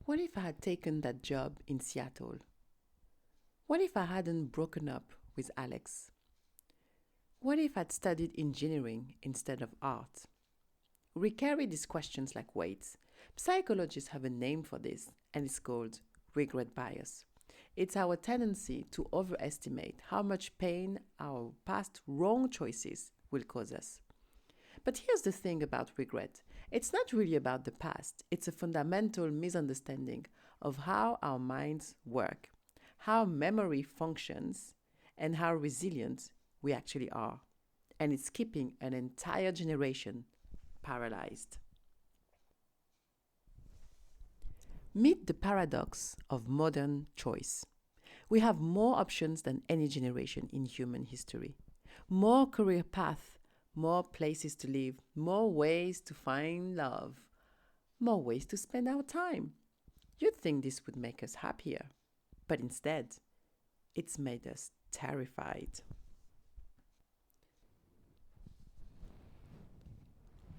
What if I had taken that job in Seattle? What if I hadn't broken up with Alex? What if I'd studied engineering instead of art? We carry these questions like weights. Psychologists have a name for this, and it's called regret bias. It's our tendency to overestimate how much pain our past wrong choices will cause us. But here's the thing about regret, it's not really about the past, it's a fundamental misunderstanding of how our minds work, how memory functions, and how resilient we actually are. And it's keeping an entire generation paralyzed. Meet the paradox of modern choice. We have more options than any generation in human history. More career paths, more places to live, more ways to find love, more ways to spend our time. You'd think this would make us happier, but instead, it's made us terrified.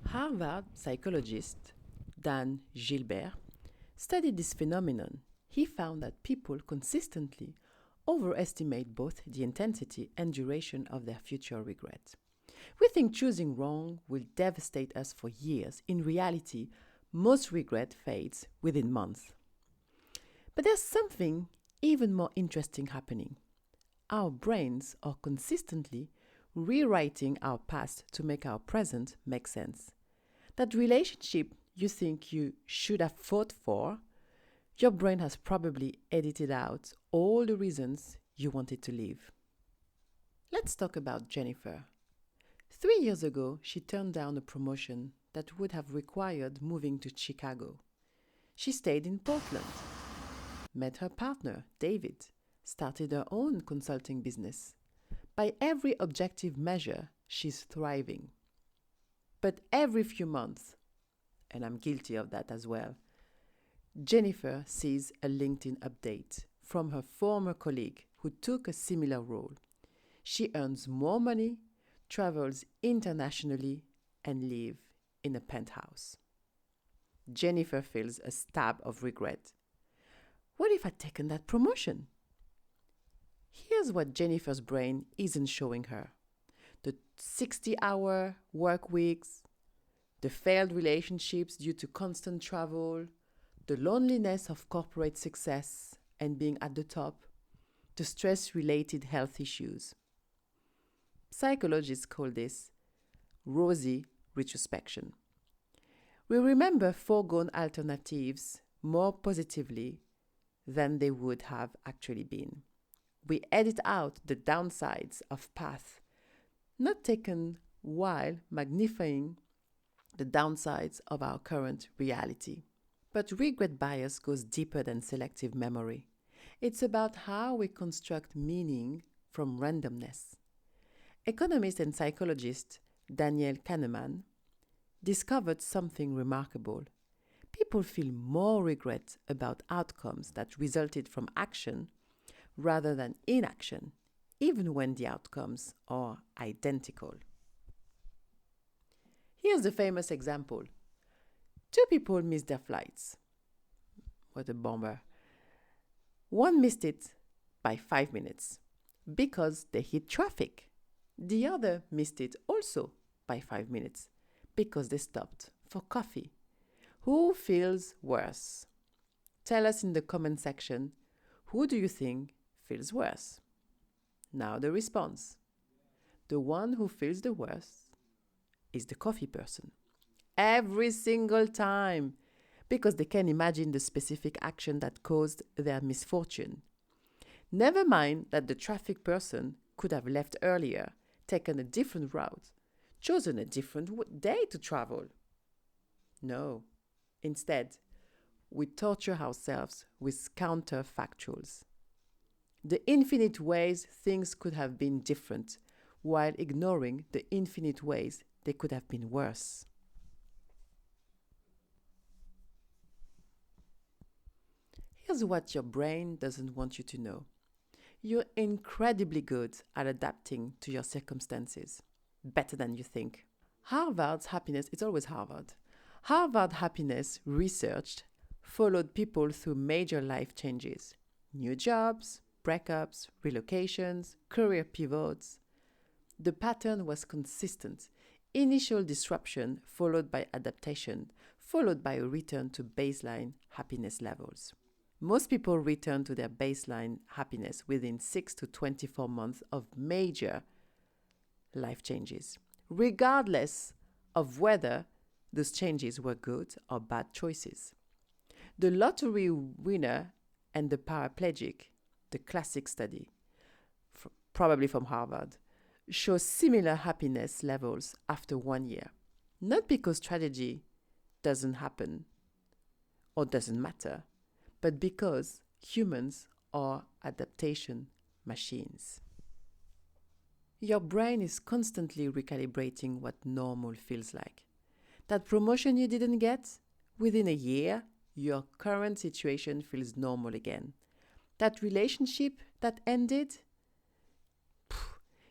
Harvard psychologist Dan Gilbert studied this phenomenon. He found that people consistently overestimate both the intensity and duration of their future regret. We think choosing wrong will devastate us for years. In reality, most regret fades within months. But there's something even more interesting happening. Our brains are consistently rewriting our past to make our present make sense. That relationship you think you should have fought for, your brain has probably edited out all the reasons you wanted to leave. Let's talk about Jennifer. 3 years ago, she turned down a promotion that would have required moving to Chicago. She stayed in Portland, met her partner, David, started her own consulting business. By every objective measure, she's thriving. But every few months, and I'm guilty of that as well, Jennifer sees a LinkedIn update from her former colleague who took a similar role. She earns more money, travels internationally, and lives in a penthouse. Jennifer feels a stab of regret. What if I'd taken that promotion? Here's what Jennifer's brain isn't showing her. The 60-hour work weeks, the failed relationships due to constant travel, the loneliness of corporate success and being at the top, the stress-related health issues. Psychologists call this rosy retrospection. We remember foregone alternatives more positively than they would have actually been. We edit out the downsides of paths not taken while magnifying the downsides of our current reality. But regret bias goes deeper than selective memory. It's about how we construct meaning from randomness. Economist and psychologist Daniel Kahneman discovered something remarkable. People feel more regret about outcomes that resulted from action rather than inaction, even when the outcomes are identical. Here's the famous example. Two people missed their flights. What a bummer. One missed it by 5 minutes because they hit traffic. The other missed it also by 5 minutes because they stopped for coffee. Who feels worse? Tell us in the comment section, who do you think feels worse? Now the response. The one who feels the worst is the coffee person. Every single time, because they can imagine the specific action that caused their misfortune. Never mind that the traffic person could have left earlier, taken a different route, chosen a different day to travel. No. Instead, we torture ourselves with counterfactuals. The infinite ways things could have been different, while ignoring the infinite ways they could have been worse. Here's what your brain doesn't want you to know. You're incredibly good at adapting to your circumstances, better than you think. Harvard's happiness, it's always Harvard. Harvard Happiness researched followed people through major life changes: new jobs, breakups, relocations, career pivots. The pattern was consistent: initial disruption followed by adaptation, followed by a return to baseline happiness levels. Most people return to their baseline happiness within 6 to 24 months of major life changes, regardless of whether those changes were good or bad choices. The lottery winner and the paraplegic, the classic study, probably from Harvard, show similar happiness levels after 1 year. Not because strategy doesn't happen or doesn't matter, but because humans are adaptation machines. Your brain is constantly recalibrating what normal feels like. That promotion you didn't get, within a year, your current situation feels normal again. That relationship that ended,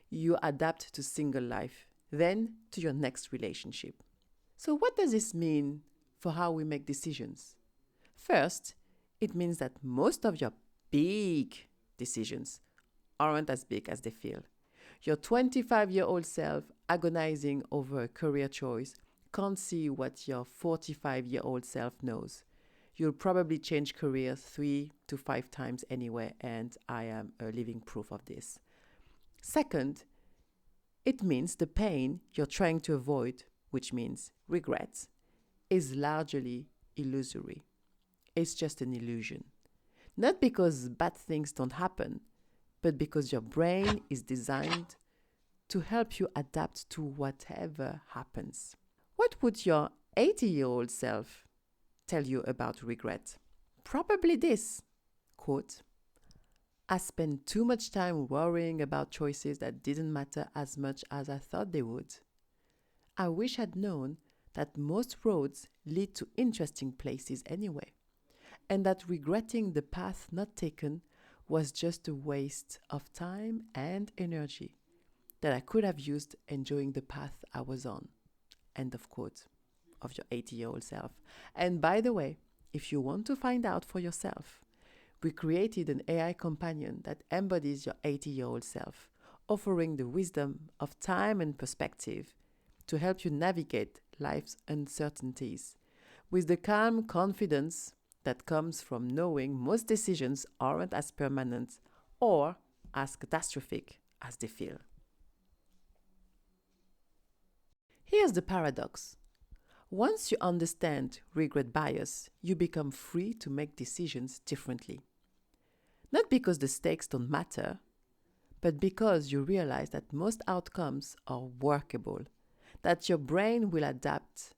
you adapt to single life, then to your next relationship. So what does this mean for how we make decisions? First, it means that most of your big decisions aren't as big as they feel. Your 25-year-old self agonizing over a career choice can't see what your 45-year-old self knows. You'll probably change careers 3 to 5 times anyway, and I am a living proof of this. Second, it means the pain you're trying to avoid, which means regret, is largely illusory. It's just an illusion. Not because bad things don't happen, but because your brain is designed to help you adapt to whatever happens. What would your 80-year-old self tell you about regret? Probably this, quote, "I spent too much time worrying about choices that didn't matter as much as I thought they would. I wish I'd known that most roads lead to interesting places anyway, and that regretting the path not taken was just a waste of time and energy that I could have used enjoying the path I was on." End of quote of your 80-year-old self. And by the way, if you want to find out for yourself, we created an AI companion that embodies your 80-year-old self, offering the wisdom of time and perspective to help you navigate life's uncertainties with the calm confidence that comes from knowing most decisions aren't as permanent or as catastrophic as they feel. Here's the paradox. Once you understand regret bias, you become free to make decisions differently. Not because the stakes don't matter, but because you realize that most outcomes are workable, that your brain will adapt,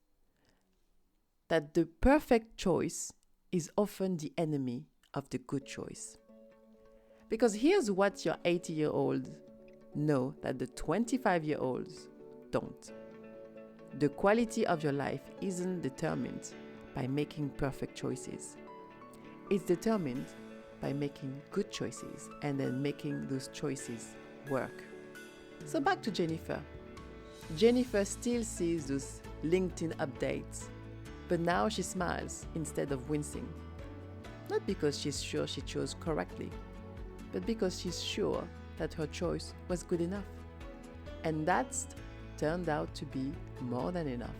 that the perfect choice is often the enemy of the good choice. Because here's what your 80-year-olds know that the 25-year-olds don't. The quality of your life isn't determined by making perfect choices. It's determined by making good choices and then making those choices work. So back to Jennifer. Jennifer still sees those LinkedIn updates, but now she smiles instead of wincing. Not because she's sure she chose correctly, but because she's sure that her choice was good enough. And that's turned out to be more than enough.